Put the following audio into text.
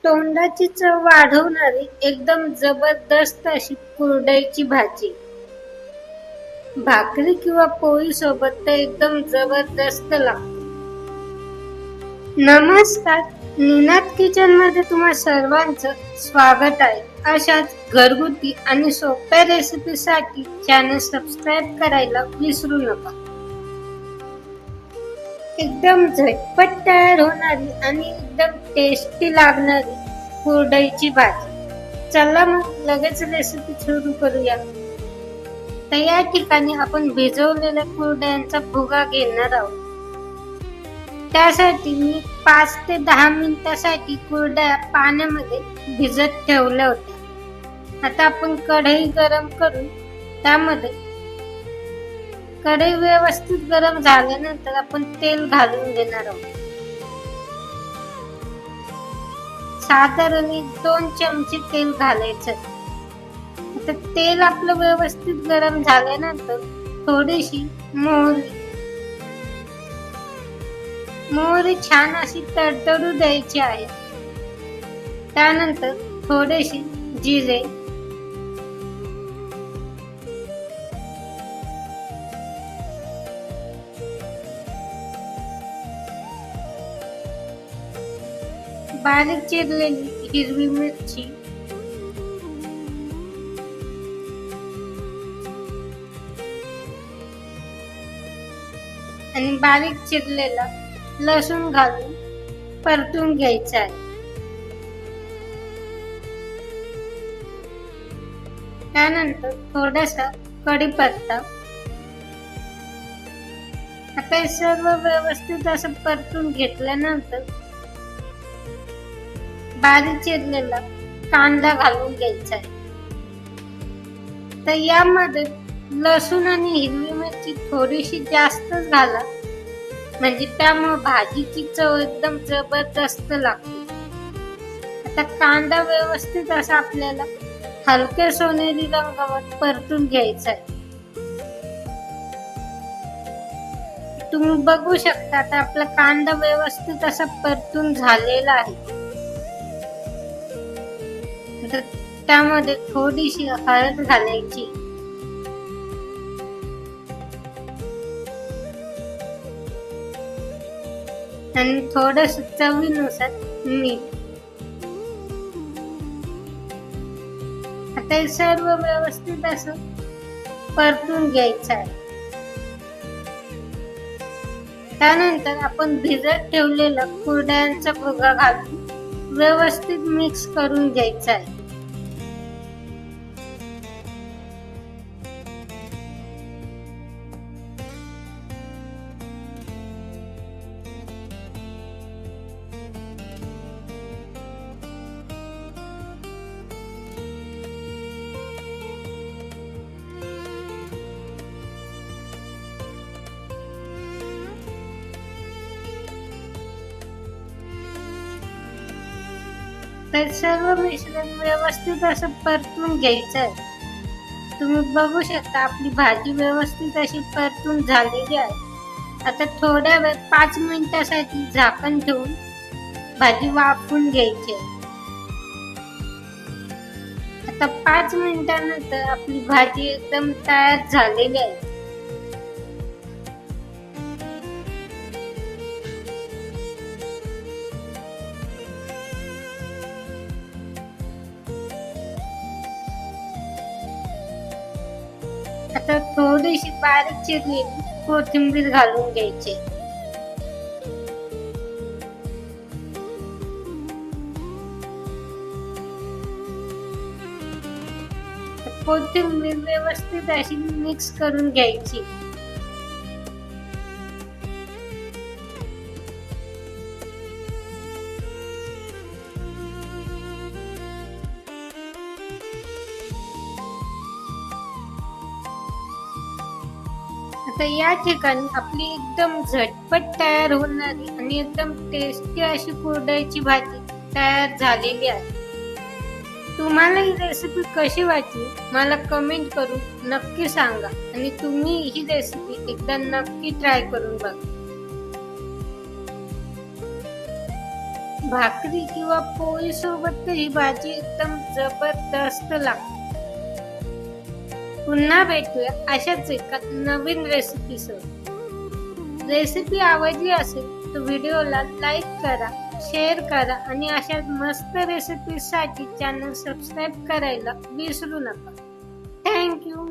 तोंडाची चव वाढवणारी एकदम जबरदस्त अशी कुरडईची भाजी. भाकरी किंवा पोळी सोबत तर एकदम जबरदस्त लागते. नमस्कार, निनाद किचन मध्ये तुम्हा सर्वांचं स्वागत आहे. अशाच घरगुती आणि सोप्या रेसिपीसाठी चॅनल सबस्क्राईब करायला विसरू नका. एकदम झटपट तयार होणारी आणि एकदम टेस्टी लागणारी कुरडईची भाजी. चला मग लगेच रेसिपी सुरू करूया. तर या ठिकाणी आपण भिजवलेल्या कुरडयांचा भुगा घेणार आहोत. त्यासाठी मी 5 ते 10 मिनिटासाठी कुरडया पाण्यामध्ये भिजत ठेवल्या होत्या. आता आपण कढई गरम करून त्यामध्ये कढई व्यवस्थित गरम झाल्यानंतर आपण तेल घालून घेणार आहोत. साधारण 2 चमचे तेल घालायचं. आता तेल आपलं व्यवस्थित गरम झाल्यानंतर थोडीशी मोहरी छान अशी तडतडू द्यायची आहे. त्यानंतर थोडेसे जिरे, बारीक चिरलेली हिरवी मिरची, आणि बारीक चिरलेला लसूण घालून परतून घ्यायचा आहे. त्यानंतर थोडासा कढीपत्ता. आता हे सर्व व्यवस्थित असं परतून घेतल्यानंतर बारीक चिरलेला कांदा घालून घ्यायचा आहे. तर यामध्ये लसूण आणि हिरवी मिरची थोडीशी जास्तच घाला, म्हणजे त्यामुळे भाजीची चव एकदम जबरदस्त लागते. आता कांदा व्यवस्थित असा आपल्याला हलक्या सोनेरी रंगावर परतून घ्यायचा आहे. तुम्ही बघू शकता आता आपला कांदा व्यवस्थित असा परतून झालेला आहे. तर त्यामध्ये थोडीशी हळद घालायची, आणि थोडस चवीनुसार मीठ. आता हे सर्व व्यवस्थित असं परतून घ्यायचं आहे. त्यानंतर आपण भिजत ठेवलेला कुरडयांचा भुगा घालून व्यवस्थित मिक्स करून घ्यायचा आहे. तर सर्व मिश्रण व्यवस्थित असं परतून घ्यायचं आहे. तुम्ही बघू शकता आपली भाजी व्यवस्थित अशी परतून झालेली आहे. आता थोड्या वेळ 5 मिनिटासाठी झाकण ठेवून भाजी वाफवून घ्यायची आहे. आता 5 मिनिटानंतर आपली भाजी एकदम तयार झालेली आहे. आता थोडीशी बारीक चिरलेली कोथिंबीर घालून घ्यायची. कोथिंबीर व्यवस्थित अशी मिक्स करून घ्यायची. आता या ठिकाणी आपली एकदम झटपट तयार होणारी आणि एकदम टेस्टी अशी कुरडईची भाजी तयार झालेली आहे. तुम्हाला ही रेसिपी कशी वाटली मला कमेंट करून नक्की सांगा, आणि तुम्ही ही रेसिपी एकदा नक्की ट्राय करून बघा. भाकरी किंवा पोळी सोबत ही भाजी एकदम जबरदस्त लागते. पुन्हा भेटूया अशाच एका नवीन रेसिपी सोबत. रेसिपी आवडली असेल तर व्हिडिओला लाईक करा, शेअर करा आणि अशा मस्त रेसिपीसाठी चॅनल सबस्क्राईब करायला विसरू नका. थँक्यू.